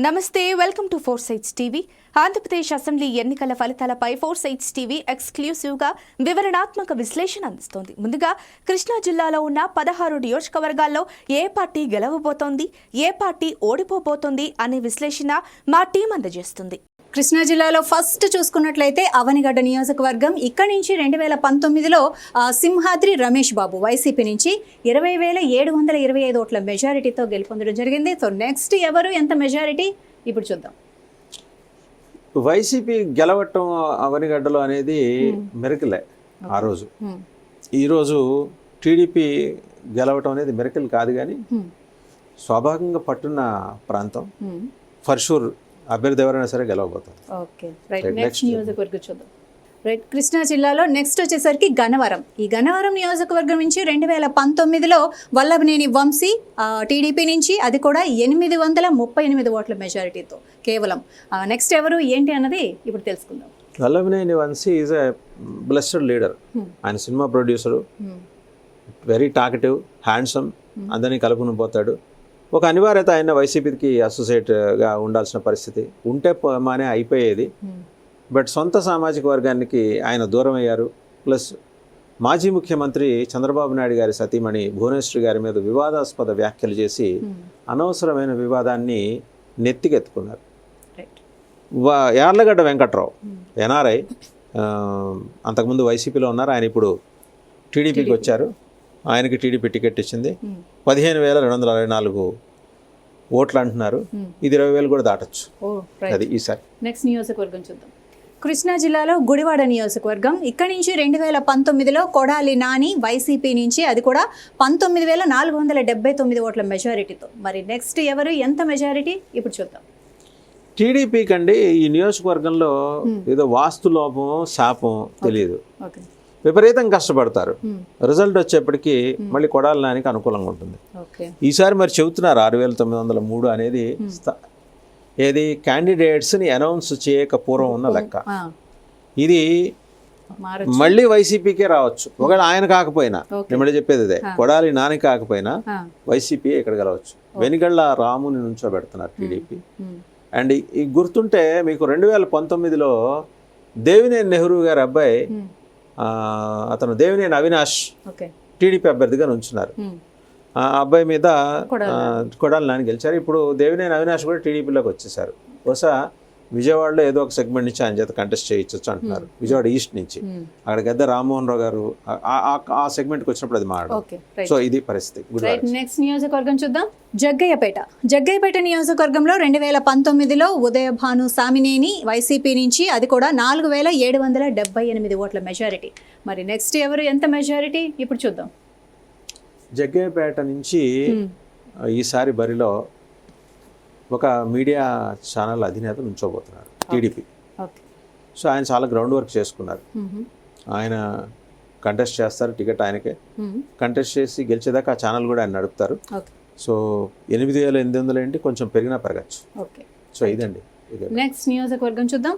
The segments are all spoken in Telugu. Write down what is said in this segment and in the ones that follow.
నమస్తే, welcome to Four Sides TV. Andhra Pradesh assembly ఎన్నికల ఫలితాలపై ఫోర్ సైట్స్ టీవీ ఎక్స్క్లూసివ్గా వివరణాత్మక విశ్లేషణ అందిస్తోంది. ముందుగా కృష్ణా జిల్లాలో ఉన్న 16 నియోజకవర్గాల్లో ఏ పార్టీ గెలవబోతోంది, ఏ పార్టీ ఓడిపోబోతోంది అనే విశ్లేషణ మా టీం అందజేస్తుంది. కృష్ణా జిల్లాలో ఫస్ట్ చూసుకున్నట్లయితే అవనిగడ్డ నియోజకవర్గం. ఇక్కడ నుంచి 2019లో సింహాద్రి రమేష్ బాబు వైసీపీ నుంచి 20,725 ఓట్ల మెజారిటీతో గెలుపొందడం జరిగింది. సో నెక్స్ట్ ఎవరు, ఎంత మెజారిటీ ఇప్పుడు చూద్దాం. వైసీపీ గెలవటం అవనిగడ్డలో అనేది మెరకలే ఆ రోజు. ఈరోజు టీడీపీ గెలవటం అనేది మెరకల్ కాదు, కానీ స్వాభావికంగా పట్టున్న ప్రాంతం. ఫర్ షూర్ అభ్యర్థి ఎవరైనా సరే గెలవబోతారు. Okay, right. నెక్స్ట్ నియోజకవర్గం చూద్దాం. రైట్, కృష్ణా జిల్లాలో నెక్స్ట్ వచ్చేసరికి గన్నవరం. ఈ గన్నవరం నియోజకవర్గం నుంచి 2019లో వల్లభనేని వంశీ టీడీపీ నుంచి, అది కూడా 838 ఓట్ల మెజారిటీతో కేవలం. నెక్స్ట్ ఎవరు ఏంటి అన్నది ఇప్పుడు తెలుసుకుందాం. Vallabhaneni Vamsi is a blessed leader. ఆయన cinema producer, very talkative, handsome, అందరినీ కలుపుకుని పోతాడు. ఒక అనివార్యత ఆయన వైసీపీకి అసోసియేట్గా ఉండాల్సిన పరిస్థితి ఉంటే మానే అయిపోయేది. బట్ సొంత సామాజిక వర్గానికి ఆయన దూరం అయ్యారు. ప్లస్ మాజీ ముఖ్యమంత్రి చంద్రబాబు నాయుడు గారి సతీమణి భువనేశ్వరి గారి మీద వివాదాస్పద వ్యాఖ్యలు చేసి అనవసరమైన వివాదాన్ని నెత్తికెత్తుకున్నారు. యార్లగడ్డ వెంకట్రావు ఎన్ఆర్ఐ, అంతకుముందు వైసీపీలో ఉన్నారు, ఆయన ఇప్పుడు టీడీపీకి వచ్చారు. ఆయనకి టీడీపీ టికెట్ ఇచ్చింది. 15,264 ఓట్లు అంటున్నారు. ఇది 20,000 కూడా దాటచ్చు. అది ఈసారి. నెక్స్ట్ నియోజకవర్గం చూద్దాం. కృష్ణా జిల్లాలో గుడివాడ నియోజకవర్గం. ఇక్కడ నుంచి 2019లో కొడాలి నాని వైసీపీ నుంచి, అది కూడా 19,479 ఓట్ల మెజారిటీతో. మరి నెక్స్ట్ ఎవరు, ఎంత మెజారిటీ ఇప్పుడు చూద్దాం. టీడీపీ కండి ఈ నియోజకవర్గంలో ఏదో వాస్తు లోపం శాపం తెలియదు, విపరీతం కష్టపడతారు. రిజల్ట్ వచ్చేప్పటికీ మళ్ళీ కొడాలి నానికి అనుకూలంగా ఉంటుంది. ఈసారి మరి చెబుతున్నారు 6,903 అనేది ఏది క్యాండిడేట్స్ని అనౌన్స్ చేయక పూర్వం ఉన్న లెక్క. ఇది మళ్ళీ వైసీపీకే రావచ్చు. ఒకవేళ ఆయన కాకపోయినా, నేను మళ్ళీ చెప్పేది ఇదే, కొడాలి నాని కాకపోయినా వైసీపీ ఇక్కడ గెలవచ్చు. వెనుగళ్ళ రాముని నుంచోబెడుతున్నారు టీడీపీ. అండ్ ఈ గుర్తుంటే మీకు 2019లో దేవినేని నెహ్రూ గారి అబ్బాయి, అతను దేవినేని అవినాష్ టీడీపీ అభ్యర్థిగా నుంచున్నారు. ఆ అబ్బాయి మీద కొడాలి నాని గెలిచారు. ఇప్పుడు దేవినేని అవినాష్ కూడా టీడీపీలోకి వచ్చేసారు. బహుశా విజయవాడలో ఏదో ఒక సెగ్మెంట్ నుంచి ఆయన చేత కంటెస్ట్ చేయించవచ్చు అంటున్నారు. విజయవాడ ఈస్ట్ నుంచి అక్కడ గద్ద రామ్మోహన్ రావు గారు ఆ సెగ్మెంట్కి వచ్చినప్పుడు అది మాట్లాడారు. సో ఇది పరిస్థితి. నెక్స్ట్ నియోజకవర్గం చూద్దాం. జగ్గయ్యపేట నియోజకవర్గంలో 2019లో ఉదయభాను సామినేని వైసీపీ నుంచి, అది కూడా 4,778 ఓట్ల మెజారిటీ. మరి నెక్స్ట్ ఎవరు, ఎంత మెజారిటీ ఇప్పుడు చూద్దాం. జగ్గయ్యపేట నుంచి ఈసారి బరిలో ఒక మీడియా ఛానల్ అధినేత నుంచోబోతున్నారు టీడీపీ. సో ఆయన చాలా గ్రౌండ్ వర్క్ చేసుకున్నారు. ఆయన కంటెస్ట్ చేస్తారు, టికెట్ ఆయనకే. కంటెస్ట్ చేసి గెలిచేదాకా ఆ ఛానల్ కూడా ఆయన నడుపుతారు. సో 8,800 ఏంటి, కొంచెం పెరిగినా పెరగచ్చు. సో ఇదండి. నెక్స్ట్ నియోజకవర్గం చూద్దాం.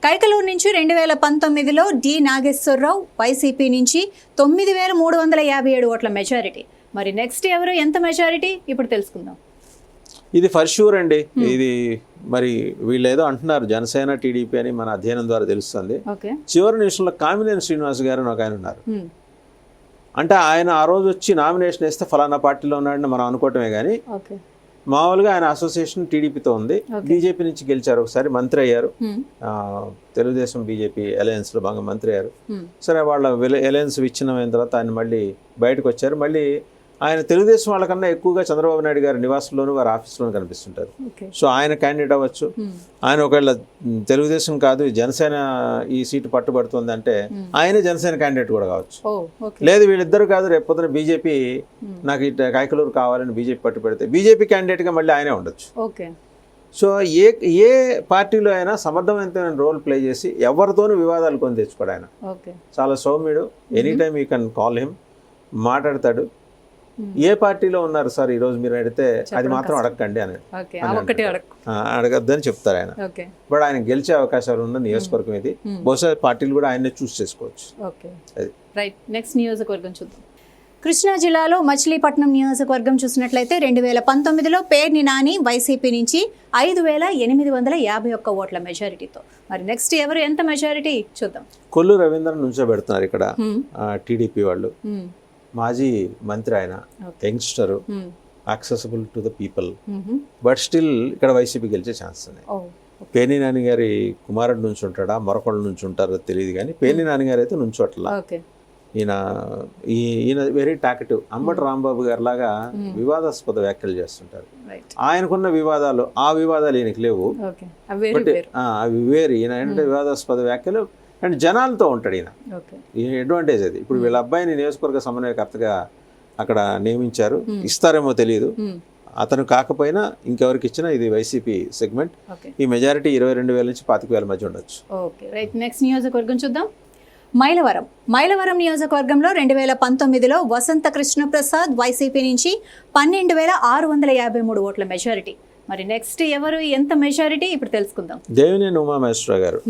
కైకలూరు నుంచి 2019లో డి నాగేశ్వరరావు వైసీపీ నుంచి 9,357 ఓట్ల మెజారిటీ. మరి నెక్స్ట్ ఎవరు, ఎంత మెజారిటీ ఇప్పుడు తెలుసుకుందాం. ఇది ఫర్ షూర్ అండి. ఇది మరి వీళ్ళు ఏదో అంటున్నారు జనసేన టీడీపీ అని మన అధ్యయనం ద్వారా తెలుస్తుంది. చివరి నిమిషంలో కామినేని శ్రీనివాస్ గారు ఒక ఆయన ఉన్నారు. అంటే ఆయన ఆ రోజు వచ్చి నామినేషన్ వేస్తే ఫలానా పార్టీలో ఉన్నాడని మనం అనుకోవటమే, కానీ మామూలుగా ఆయన అసోసియేషన్ టీడీపీతో ఉంది. బీజేపీ నుంచి గెలిచారు, ఒకసారి మంత్రి అయ్యారు. తెలుగుదేశం బీజేపీ అలయన్స్లో బాగా మంత్రి అయ్యారు. సరే, వాళ్ళ అలయన్స్ విచ్ఛిన్నమైన తర్వాత ఆయన మళ్ళీ బయటకు వచ్చారు. మళ్ళీ ఆయన తెలుగుదేశం వాళ్ళకన్నా ఎక్కువగా చంద్రబాబు నాయుడు గారి నివాసంలోనూ వారి ఆఫీస్లోనూ కనిపిస్తుంటారు. సో ఆయన క్యాండిడేట్ అవ్వచ్చు. ఆయన ఒకవేళ తెలుగుదేశం కాదు జనసేన ఈ సీటు పట్టుబడుతుంది అంటే ఆయనే జనసేన క్యాండిడేట్ కూడా కావచ్చు. లేదు వీళ్ళిద్దరు కాదు, రేపు పొద్దున బీజేపీ నాకు ఇటు కైకలూరు కావాలని బీజేపీ పట్టు పెడితే బీజేపీ క్యాండిడేట్గా మళ్ళీ ఆయనే ఉండొచ్చు. సో ఏ పార్టీలో అయినా సమర్థవంతమైన రోల్ ప్లే చేసి ఎవరితోనూ వివాదాలు కొని తెచ్చుకోడు ఆయన. చాలా సౌమ్యుడు. Any time you can call him, మాట్లాడతాడు. ఏ పార్టీలో ఉన్నారు సార్ ఈరోజు మీరు అడిగితే అది మాత్రం అడగండి అని అడగద్దని చెప్తారు ఆయన. బట్ ఆయన గెలిచే అవకాశాలు ఉన్న నియోజకవర్గం ఇది. బహుశా పార్టీలు కూడా ఆయన్ని చూస్ చేసుకోవచ్చు. నెక్స్ట్ నియోజకవర్గం చూద్దాం. కృష్ణా జిల్లాలో మచిలీపట్నం నియోజకవర్గం చూసినట్లయితే 2019లో పేర్ని నాని వైసీపీ నుంచి 5,851 ఓట్ల మెజారిటీతో. మరి నెక్స్ట్ ఎవరు ఎంత మెజారిటీ చూద్దాం. కొల్లు రవీంద్రన్ నుంచోబెడుతున్నారు ఇక్కడ టీడీపీ వాళ్ళు. మాజీ మంత్రి ఆయన, youngster, accessible to the people. But still ఇక్కడ వైసీపీ గెలిచే ఛాన్స్ ఉన్నాయి. పేర్ని నాని గారి కుమారుడు నుంచి ఉంటాడా, మరొకళ్ళు నుంచి ఉంటారో తెలియదు, కానీ పేర్ని నాని గారు అయితే నుంచోట్లా. ఈయన వెరీ టాకటివ్. అంబటి రాంబాబు గారి లాగా వివాదాస్పద వ్యాఖ్యలు చేస్తుంటారు. ఆయనకున్న వివాదాలు, ఆ వివాదాలు ఈయనకి లేవు. అవి వేరు. ఈయన ఏంటంటే వివాదాస్పద వ్యాఖ్యలు అండ్ జనాలతో ఉంటాడు ఈయన. ఈయన అడ్వాంటేజ్ అది. ఇప్పుడు వీళ్ళ అబ్బాయిని నియోజకవర్గ సమన్వయకర్తగా అక్కడ నియమించారు. ఇస్తారేమో తెలియదు. అతను కాకపోయినా ఇంకెవరికి ఇచ్చినా ఇది వైసీపీ సెగ్మెంట్. ఈ మెజారిటీ 22,000 నుంచి 25,000 మధ్య ఉండొచ్చు. Okay, right. నెక్స్ట్ నియోజకవర్గం చూద్దాం. మైలవరం నియోజకవర్గంలో 2019లో వసంత కృష్ణప్రసాద్ వైసీపీ నుంచి 12,653 ఓట్ల మెజారిటీ. మరి నెక్స్ట్ ఎవరు ఎంత మెజారిటీ ఇప్పుడు తెలుసుకుందాం. దేవినేని ఉమామహేశ్వరరావు గారు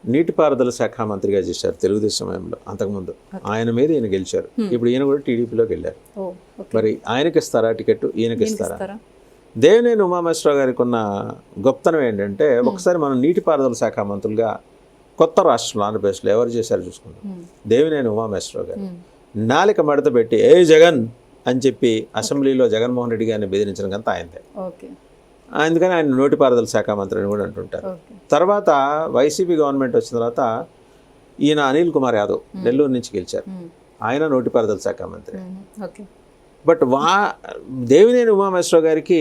నీటిపారుదల శాఖ మంత్రిగా చేశారు తెలుగుదేశం సమయంలో. అంతకుముందు ఆయన మీద ఈయన గెలిచారు. ఇప్పుడు ఈయన కూడా టీడీపీలోకి వెళ్ళారు. మరి ఆయనకి ఇస్తారా టికెట్, ఈయనకి ఇస్తారా? దేవినేని ఉమామహేశ్వరరావు గారికి ఉన్న గొప్పతనం ఏంటంటే, ఒకసారి మనం నీటిపారుదల శాఖ మంత్రులుగా కొత్త రాష్ట్రంలో ఆంధ్రప్రదేశ్లో ఎవరు చేశారు చూసుకుందాం. దేవినేని ఉమామహేశ్వరరావు గారు నాలిక మడత పెట్టి ఏ జగన్ అని చెప్పి అసెంబ్లీలో జగన్మోహన్ రెడ్డి గారిని బెదిరించడం కంతా ఆయనదే. అందుకని ఆయన నోటిపారుదల శాఖ మంత్రి అని కూడా అంటుంటారు. తర్వాత వైసీపీ గవర్నమెంట్ వచ్చిన తర్వాత ఈయన అనిల్ కుమార్ యాదవ్ నెల్లూరు నుంచి గెలిచారు. ఆయన నోటిపారుదల శాఖ మంత్రి. బట్ దేవినేని ఉమామహేశ్వరరావు గారికి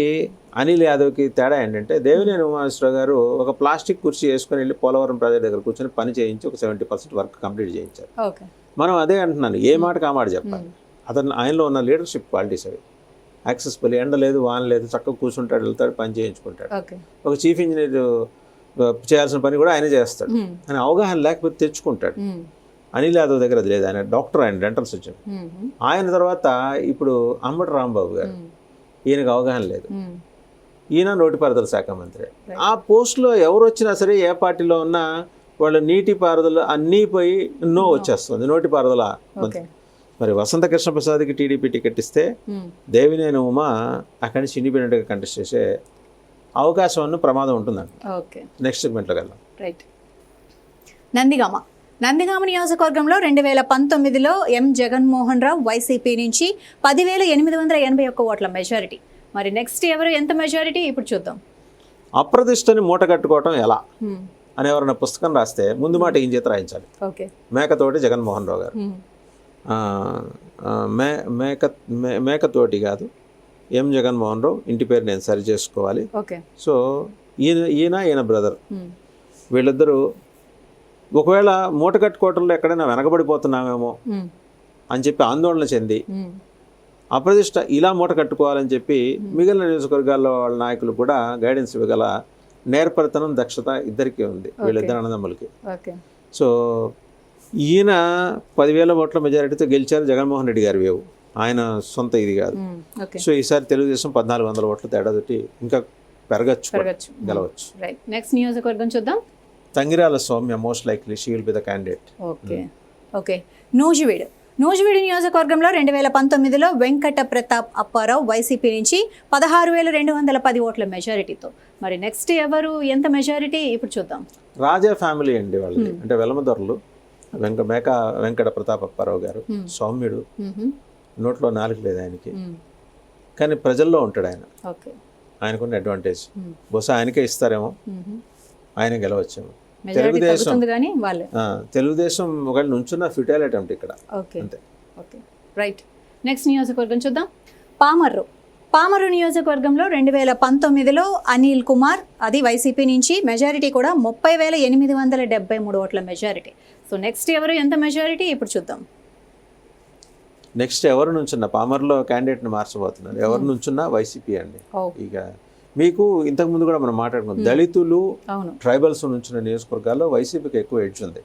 అనిల్ యాదవ్కి తేడా ఏంటంటే, దేవినేని ఉమామహేశ్వరరావు గారు ఒక ప్లాస్టిక్ కుర్చీ వేసుకొని వెళ్ళి పోలవరం ప్రాజెక్ట్ దగ్గర కూర్చొని పని చేయించి ఒక 70% వర్క్ కంప్లీట్ చేయించారు. మనం అదే అంటున్నాను, ఏ మాటకు ఆ మాట చెప్పాలి. ఆయనలో ఉన్న లీడర్షిప్ క్వాలిటీస్ అవి. యాక్సెసిబుల్, ఎండ లేదు, వాన లేదు, చక్కగా కూర్చుంటాడు, వెళ్తాడు, పని చేయించుకుంటాడు. ఒక చీఫ్ ఇంజనీర్ చేయాల్సిన పని కూడా ఆయన చేస్తాడు. ఆయన అవగాహన లేకపోతే తెచ్చుకుంటాడు. అనిల్ యాదవ్ దగ్గర అది లేదు. ఆయన డాక్టర్, ఆయన డెంటల్ సర్జన్. ఆయన తర్వాత ఇప్పుడు అంబటి రాంబాబు గారు, ఈయనకు అవగాహన లేదు. ఈయన నోటిపారుదల శాఖ మంత్రి. ఆ పోస్టులో ఎవరు వచ్చినా సరే, ఏ పార్టీలో ఉన్నా వాళ్ళు నీటిపారుదల అన్నీ పోయి నో వచ్చేస్తుంది, నోటిపారుదల మంత్రి. మరి వసంత కృష్ణప్రసాద్కి టీడీపీ టికెట్ ఇస్తే దేవినేని ఉమా అక్కడి నుంచి ఇండిపెండెంట్గా కంటెస్ట్ చేసే అవకాశం అన్న ప్రమాదం ఉంటుందండి. నెక్స్ట్ సెగ్మెంట్లోకి వెళ్దాం. రైట్. నందిగామ నియోజకవర్గంలో 2019లో ఎం జగన్మోహన్ రావు వైసీపీ నుంచి 10,881 ఓట్ల మెజారిటీ. మరి నెక్స్ట్ ఎవరు ఎంత మెజారిటీ ఇప్పుడు చూద్దాం. అప్రతిష్టని మూట కట్టుకోవటం ఎలా అని ఎవరైనా పుస్తకం రాస్తే ముందు మాట ఏం చేత రాయించాలి. మేకతోటి జగన్మోహన్ రావు గారు, మేకతోటి కాదు, ఎం జగన్మోహన్ రావు, ఇంటి పేరు నేను సరి చేసుకోవాలి. సో ఈయన బ్రదర్, వీళ్ళిద్దరూ ఒకవేళ మూట కట్టుకోవటంలో ఎక్కడైనా వెనకబడిపోతున్నామేమో అని చెప్పి ఆందోళన చెంది అప్రతిష్ట ఇలా మూట కట్టుకోవాలని చెప్పి మిగిలిన నియోజకవర్గాల్లో వాళ్ళ నాయకులు కూడా గైడెన్స్ ఇవ్వగల నేర్పరితనం, దక్షత ఇద్దరికీ ఉంది, వీళ్ళిద్దరు అన్నదమ్ములకి. సో ఈయన 10,000 ఓట్ల మెజారిటీతో గెలిచారు. జగన్మోహన్ రెడ్డి గారి వేవు, ఆయన సొంత ఇది కాదు. సో ఈసారి తెలుగుదేశం 1,400 ఓట్ల తేడా తోటి ఇంకా పెరగచ్చు, గెలవచ్చు. నెక్స్ట్ నియోజకవర్గం చూద్దాం. Tangirala Soumya, most likely she will be the candidate. Okay. Nuzvid నియోజకవర్గంలో 2019లో వెంకట ప్రతాప్ అప్పారావు వైసీపీ నుంచి 16,210 ఓట్ల మెజారిటీతో. మరి నెక్స్ట్ ఎవరు ఎంత మెజారిటీ ఇప్పుడు చూద్దాం. రాజా ఫ్యామిలీ అండి వాళ్ళది, అంటే వెలమదొరలు. వెంకట ప్రతాప్ అప్పారావు గారు సౌమ్యుడు, నోట్లో నాలుగు లేదు ఆయనకి, కానీ ప్రజల్లో ఉంటాడు ఆయన. ఆయనకున్న అడ్వాంటేజ్. బహుశా ఆయనకే ఇస్తారేమో, ఆయన గెలవచ్చేమో. తెలుగుదేశం ఒకవేళ నుంచున్న ఫిటైల్ అటెంప్ట్ ఇక్కడ. అంతే. రైట్. నెక్స్ట్ నియోజకవర్గం చూద్దాం. పామర్రు నియోజకవర్గంలో 2019లో అనిల్ కుమార్, అది వైసీపీ నుంచి, మెజారిటీ కూడా 30,873 ఓట్ల మెజారిటీ. సో నెక్స్ట్ ఎవరు ఎంత మెజారిటీ ఇప్పుడు చూద్దాం. నెక్స్ట్ ఎవరు నుంచున్నా పామర్లో క్యాండిడేట్ని మార్చబోతున్నారు. ఎవరు నుంచున్నా వైసీపీ అండి. ఇక మీకు ఇంతకుముందు కూడా మనం మాట్లాడుకున్నాం, దళితులు, ట్రైబల్స్ నుంచిన నియోజకవర్గాల్లో వైసీపీకి ఎక్కువ ఎడ్జ్ ఉంది.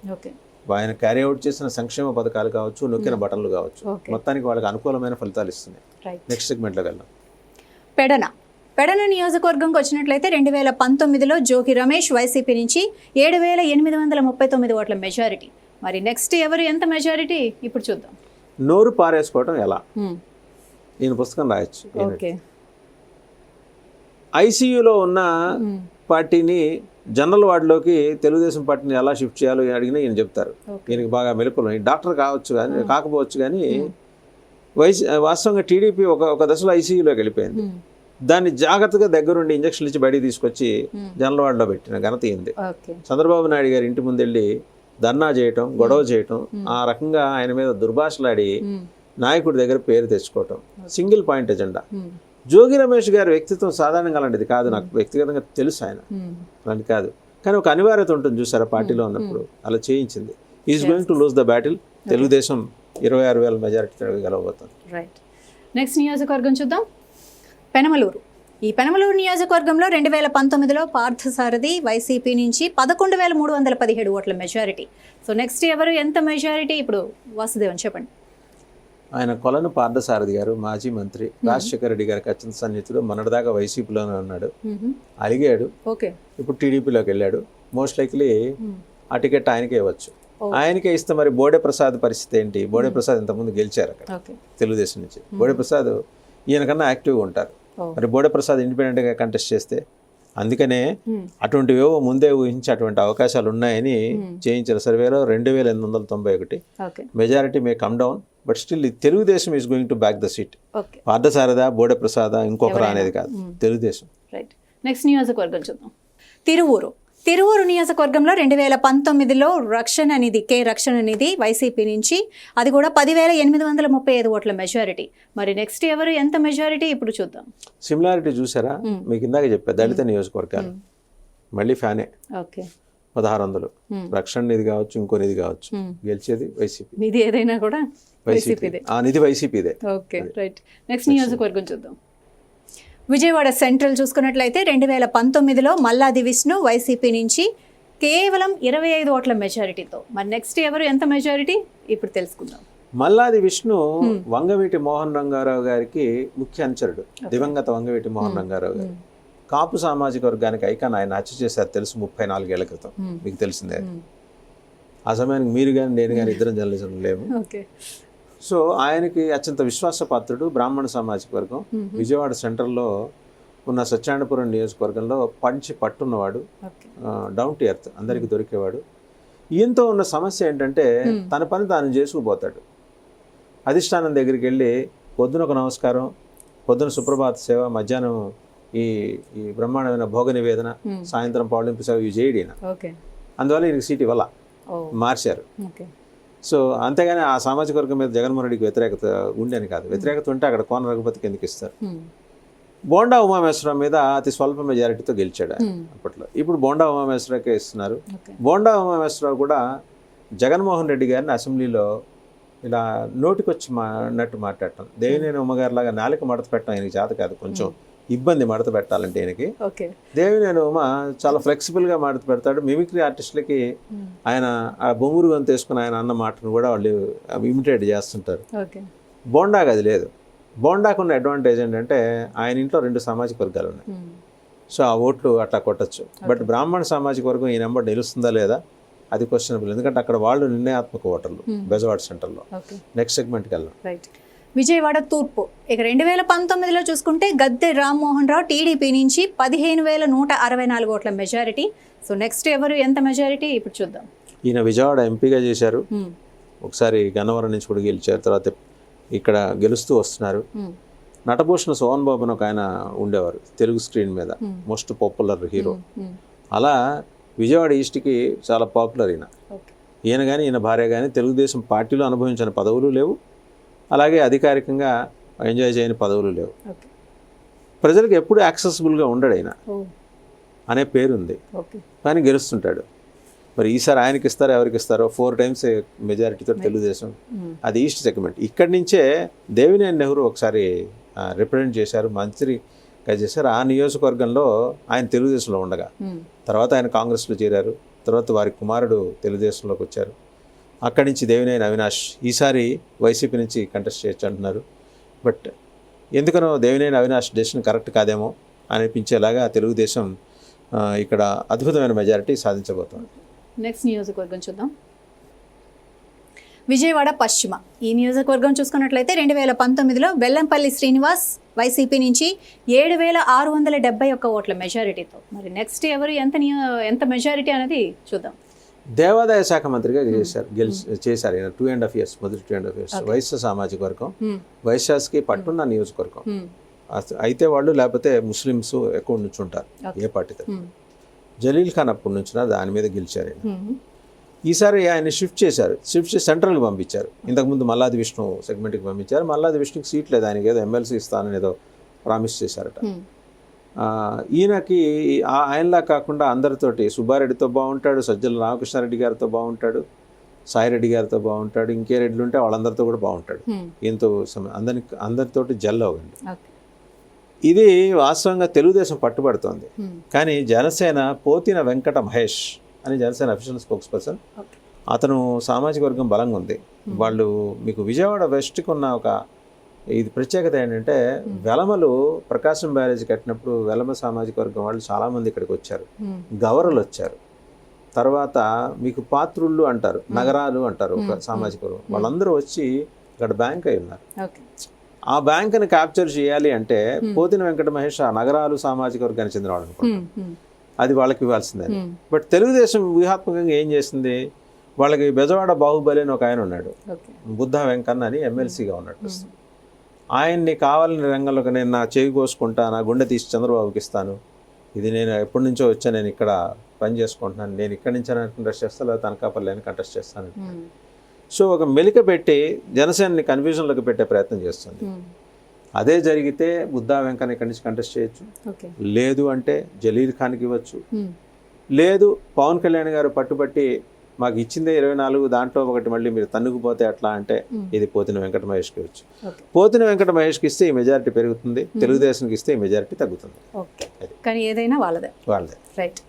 ఆయన క్యారీ అవుట్ చేసిన సంక్షేమ పథకాలు కావచ్చు, నొక్కిన బటన్లు కావచ్చు, మొత్తానికి వాళ్ళకి అనుకూలమైన ఫలితాలు ఇస్తున్నాయి. నెక్స్ట్ సెగ్మెంట్లోకి వెళ్దాం. పెడన నియోజకవర్గంకి వచ్చినట్లయితే 2019లో జోగి రమేష్ వైసీపీ నుంచి 7,839 ఓట్ల మెజారిటీ. మరి నెక్స్ట్ ఎవరు ఎంత మెజారిటీ ఇప్పుడు చూద్దాం. నోరు పారేసుకోవటం ఎలా, ఈయన పుస్తకం రాయొచ్చు. ఓకే. ఐసీయూలో ఉన్న పార్టీని జనరల్ వార్డులోకి తెలుగుదేశం పార్టీని ఎలా షిఫ్ట్ చేయాలో అడిగినా ఈయన చెప్తారు. ఈయనకి బాగా మెలకులు. డాక్టర్ కావచ్చు కానీ కాకపోవచ్చు కానీ వాస్తవంగా టీడీపీ ఒక దశలో ఐసీయూలోకి వెళ్ళిపోయింది. దాన్ని జాగ్రత్తగా దగ్గరుండి ఇంజక్షన్లు ఇచ్చి బయటికి తీసుకొచ్చి జనరల్ వార్డులో పెట్టిన ఘనత అయింది. చంద్రబాబు నాయుడు గారి ఇంటి ముందు వెళ్ళి ధర్నా చేయటం, గొడవ చేయటం, ఆ రకంగా ఆయన మీద దుర్భాషలాడి నాయకుడి దగ్గర పేరు తెచ్చుకోవటం, single point agenda. Jogi Ramesh గారి వ్యక్తిత్వం సాధారణంగా అలాంటిది కాదు. నాకు వ్యక్తిగతంగా తెలుసు ఆయన అలాంటి కాదు. కానీ ఒక అనివార్యత ఉంటుంది చూసారా పార్టీలో ఉన్నప్పుడు, అలా చేయించింది. Is going to lose the battle. Telugu Desam 26,000 majority గెలవబోతుంది. రైట్. నెక్స్ట్ నియోజకవర్గం చూద్దాం. పెనమలూరు. ఈ పెనమలూరు నియోజకవర్గంలో 2019లో పార్థసారథి వైసీపీ నుంచి 11,317 ఓట్ల మెజారిటీ. సో నెక్స్ట్ ఎవరు ఎంత మెజారిటీ? ఇప్పుడు వాసుదేవన్ చెప్పండి. ఆయన కొలను పార్థసారథి గారు మాజీ మంత్రి, రాజశేఖర రెడ్డి గారికి అత్యంత సన్నిహితుడు. మొన్నటిదాకా వైసీపీలోనే ఉన్నాడు, అలిగాడు, ఇప్పుడు టీడీపీలోకి వెళ్ళాడు. మోస్ట్ లైక్లీ ఆ టికెట్ ఆయనకే ఇవ్వచ్చు. ఆయనకే ఇస్తే మరి బోడే ప్రసాద్ పరిస్థితి ఏంటి? బోడే ప్రసాద్ ఇంతకుముందు గెలిచారు అక్కడ తెలుగుదేశం నుంచి. బోడే ప్రసాద్ ఈయనకన్నా యాక్టివ్గా ఉంటారు. మరి బోడే ప్రసాద్ ఇండిపెండెంట్గా కంటెస్ట్ చేస్తే, అందుకనే అటువంటివేవో ముందే ఊహించి అటువంటి అవకాశాలు ఉన్నాయని చేయించిన సర్వేలో 2,891 majority may come down, but still Telugu Desam is going to back the seat. Parthasarathy, Bode Prasad ఇంకొకరా అనేది కాదు, తెలుగుదేశం. రైట్. నెక్స్ట్ నియోజకవర్గం చూద్దాం. తిరువూరు నియోజకవర్గంలో 2019లో రక్షణ నిధి వైసీపీ నుంచి, అది కూడా 10,835 ఓట్ల మెజారిటీ. మరి నెక్స్ట్ ఎవరు ఎంత మెజారిటీ? ఇప్పుడు చూద్దాం. సిమిలారిటీ చూసారా? మీకు ఇందాక చెప్పా, దళిత నియోజకవర్గాలు మళ్ళీ ఫ్యానే. 1600 రక్షణ నిధి కావచ్చు, ఇంకో నిధి కావచ్చు, గెలిచేది వైసీపీ. నిధి ఏదైనా కూడా వైసీపీదే. ఆ నిధి వైసీపీదే. Okay, right. నెక్స్ట్ నియోజకవర్గం చూద్దాం. విజయవాడ సెంట్రల్ చూసుకున్నట్లయితే 2019లో మల్లాది విష్ణు వైసీపీ నుంచి కేవలం 25 ఓట్ల మెజారిటీతో. మరి నెక్స్ట్ ఎవరు ఎంత మెజారిటీ? ఇప్పుడు తెలుసుకుందాం. మల్లాది విష్ణు వంగవీటి మోహన్ రంగారావు గారికి ముఖ్య అనుచరుడు. దివంగత వంగవీటి మోహన్ రంగారావు గారు కాపు సామాజిక వర్గానికి ఐకాన్. ఆయన హత్య చేశారు తెలుసు 34 ఏళ్ల క్రితం, మీకు తెలిసిందే. ఆ సమయానికి మీరు కానీ నేను కానీ ఇద్దరం జర్నలిజం లేము. సో ఆయనకి అత్యంత విశ్వాసపాత్రుడు. బ్రాహ్మణ సామాజిక వర్గం. విజయవాడ సెంట్రల్లో ఉన్న సత్యానపురం నియోజకవర్గంలో పట్టున్నవాడు, డౌన్ టు ఎర్త్, అందరికి దొరికేవాడు. ఈయనతో ఉన్న సమస్య ఏంటంటే తన పని తాను చేసుకుపోతాడు. అధిష్టానం దగ్గరికి వెళ్ళి పొద్దున ఒక నమస్కారం, పొద్దున సుప్రభాత సేవ, మధ్యాహ్నం ఈ బ్రహ్మాండమైన భోగ నివేదన, సాయంత్రం పౌళింపు సేవ ఇవి చేయడు ఈయన. అందువల్ల ఈయనకి సీట్ ఇవ్వాల, మార్చారు. సో అంతేగాని ఆ సామాజిక వర్గం మీద జగన్మోహన్ రెడ్డికి వ్యతిరేకత ఉండేని కాదు. వ్యతిరేకత ఉంటే అక్కడ కోన రఘుపతికి ఎందుకు ఇస్తారు? బోండా ఉమామేశ్వరం మీద అతి స్వల్ప మెజారిటీతో గెలిచాడు అప్పట్లో. ఇప్పుడు బోండా ఉమామేశ్వరకే ఇస్తున్నారు. బోండా ఉమామేశ్వరరావు కూడా జగన్మోహన్ రెడ్డి గారిని అసెంబ్లీలో ఇలా నోటికొచ్చి అన్నట్టు మాట్లాడటం, దేవినేని ఉమ్మగారిలాగా నాలుక మడత పెట్టడం ఆయనకి చేత కాదు. కొంచెం ఇబ్బంది మడత పెట్టాలంటే ఈయనకి. దేవినేని ఉమ చాలా ఫ్లెక్సిబుల్గా మడత పెడతాడు. మిమిక్రీ ఆర్టిస్టులకి ఆయన ఆ బొంగురు అని తీసుకుని ఆయన అన్న మాటను కూడా వాళ్ళు ఇమిటేట్ చేస్తుంటారు. బోండాకి అది లేదు. బోండాకున్న అడ్వాంటేజ్ ఏంటంటే ఆయన ఇంట్లో 2 సామాజిక వర్గాలు ఉన్నాయి. సో ఆ ఓట్లు అట్లా కొట్టచ్చు. బట్ బ్రాహ్మణ సామాజిక వర్గం ఈ నెంబర్ నిలుస్తుందా లేదా అది క్వశ్చనబుల్. ఎందుకంటే అక్కడ వాళ్ళు నిర్ణయాత్మక ఓటర్లు బెజవాడ సెంటర్లో. నెక్స్ట్ సెగ్మెంట్కి వెళ్దాం. విజయవాడ తూర్పు. ఇక 2019లో చూసుకుంటే గద్దె రామ్మోహన్ రావు టీడీపీ నుంచి 15,164 ఓట్ల మెజారిటీ. సో నెక్స్ట్ ఎవరు ఎంత మెజారిటీ? ఇప్పుడు చూద్దాం. ఈయన విజయవాడ ఎంపీగా చేశారు, ఒకసారి గన్నవరం నుంచి కూడా గెలిచారు, తర్వాత ఇక్కడ గెలుస్తూ వస్తున్నారు. నటభూషణ సోహన్ బాబు అని ఒక ఆయన ఉండేవారు తెలుగు స్క్రీన్ మీద, మోస్ట్ పాపులర్ హీరో. అలా విజయవాడ ఈస్ట్కి చాలా పాపులర్ ఈయన కానీ ఈయన భార్య కానీ తెలుగుదేశం పార్టీలో అనుభవించిన పదవులు లేవు, అలాగే అధికారికంగా ఎంజాయ్ చేయని పదవులు లేవు. ప్రజలకు ఎప్పుడు యాక్సెసిబుల్గా ఉండడు ఆయన అనే పేరుంది, కానీ గెలుస్తుంటాడు. మరి ఈసారి ఆయనకి ఇస్తారో ఎవరికి ఇస్తారో 4 times మెజారిటీతో తెలుగుదేశం. అది ఈస్ట్ సెగ్మెంట్. ఇక్కడి నుంచే దేవినేని నెహ్రూ ఒకసారి రిప్రజెంట్ చేశారు, మంత్రిగా చేశారు. ఆ నియోజకవర్గంలో ఆయన తెలుగుదేశంలో ఉండగా తర్వాత ఆయన కాంగ్రెస్లో చేరారు. తర్వాత వారి కుమారుడు తెలుగుదేశంలోకి వచ్చారు. అక్కడి నుంచి దేవినేని అవినాష్ ఈసారి వైసీపీ నుంచి కంటెస్ట్ చేయొచ్చు అంటున్నారు. బట్ ఎందుకనో దేవినేని అవినాష్ డెసిషన్ కరెక్ట్ కాదేమో అనిపించేలాగా తెలుగుదేశం ఇక్కడ అద్భుతమైన మెజారిటీ సాధించబోతోంది. నెక్స్ట్ నియోజకవర్గం చూద్దాం. విజయవాడ పశ్చిమ ఈ నియోజకవర్గం చూసుకున్నట్లయితే 2019లో వెల్లంపల్లి శ్రీనివాస్ వైసీపీ నుంచి 7,671 ఓట్ల మెజారిటీతో. మరి నెక్స్ట్ ఎవరు ఎంత మెజారిటీ అనేది చూద్దాం. దేవాదాయ శాఖ మంత్రిగా చేశారు ఈయన 2.5 years, మొదటి 2.5 years. వైశ్య సామాజిక వర్గం, వైశ్యాస్కి పట్టున్న నియోజకవర్గం. అయితే వాళ్ళు లేకపోతే ముస్లిమ్స్ ఎక్కువ నుంచుంటారు ఏ పార్టీతో. జలీల్ ఖాన్ అప్పుడు నుంచున్నారు, దాని మీద గెలిచారు ఆయన. ఈసారి ఆయన షిఫ్ట్ చేసి సెంట్రల్కి పంపించారు. ఇంతకుముందు మల్లాది విష్ణు సెగ్మెంట్కి పంపించారు. మల్లాది విష్ణుకి సీట్ లేదు, ఆయనకి ఏదో ఎమ్మెల్సీ ఇస్తానని ఏదో ప్రామిస్ చేశారట. ఈయనకి ఆయనలా కాకుండా అందరితోటి సుబ్బారెడ్డితో బాగుంటాడు, సజ్జల రామకృష్ణారెడ్డి గారితో బాగుంటాడు, సాయిరెడ్డి గారితో బాగుంటాడు, ఇంకే రెడ్డిలు ఉంటే వాళ్ళందరితో కూడా బాగుంటాడు. ఈయనతో అందరితోటి జల్ అవ్వండి. ఇది వాస్తవంగా తెలుగుదేశం పట్టుబడుతోంది. కానీ జనసేన పోతిన వెంకట మహేష్ అని జనసేన అఫీషియల్ స్పోక్స్ పర్సన్, అతను సామాజిక వర్గం బలంగా ఉంది. వాళ్ళు మీకు విజయవాడ వెస్ట్కి ఉన్న ఒక ఇది ప్రత్యేకత ఏంటంటే, వెలమలు ప్రకాశం బ్యారేజ్ కట్టినప్పుడు వెలమ సామాజిక వర్గం వాళ్ళు చాలామంది ఇక్కడికి వచ్చారు. గవరలు వచ్చారు. తర్వాత మీకు పాత్రుళ్ళు అంటారు, నగరాలు అంటారు ఒక సామాజిక వర్గం, వాళ్ళందరూ వచ్చి ఇక్కడ బ్యాంక్ అయి ఉన్నారు. ఆ బ్యాంకుని క్యాప్చర్ చేయాలి అంటే పోతిన వెంకట మహేష్ ఆ నగరాలు సామాజిక వర్గానికి చెందిన వాళ్ళు అనుకుంటారు, అది వాళ్ళకి ఇవ్వాల్సిందే. బట్ తెలుగుదేశం వ్యూహాత్మకంగా ఏం చేసింది, వాళ్ళకి బెజవాడ బాహుబలి అని ఒక ఆయన ఉన్నాడు, బుద్ధ వెంకన్న అని ఎమ్మెల్సీగా ఉన్నట్టు. ఆయన్ని కావాలని రంగంలోకి నేను నా చేయి కోసుకుంటా, నా గుండె తీసి చంద్రబాబుకి ఇస్తాను, ఇది నేను ఎప్పటి నుంచో వచ్చా, నేను ఇక్కడ పని చేసుకుంటున్నాను, నేను ఇక్కడి నుంచి కంటెస్ట్ చేస్తాను, లేదా అనకాపల్లి కంటెస్ట్ చేస్తాను. సో ఒక మెలిక పెట్టి జనసేనని కన్ఫ్యూజన్లోకి పెట్టే ప్రయత్నం చేస్తుంది. అదే జరిగితే బుద్ధా వెంకన్న ఇక్కడి నుంచి కంటెస్ట్ చేయొచ్చు, లేదు అంటే జలీల్ ఖాన్కి ఇవ్వచ్చు, లేదు పవన్ కళ్యాణ్ గారు పట్టుబట్టి మాకు ఇచ్చిందే 24, దాంట్లో ఒకటి మళ్ళీ మీరు తన్నుకుపోతే ఎట్లా అంటే ఇది పోతిన వెంకట మహేష్కి ఇవ్వచ్చు. పోతిన వెంకట మహేష్కి ఇస్తే ఈ మెజారిటీ పెరుగుతుంది, తెలుగుదేశంకి ఇస్తే ఈ మెజారిటీ తగ్గుతుంది. కానీ ఏదైనా వాళ్ళదే. వాళ్ళదే. రైట్.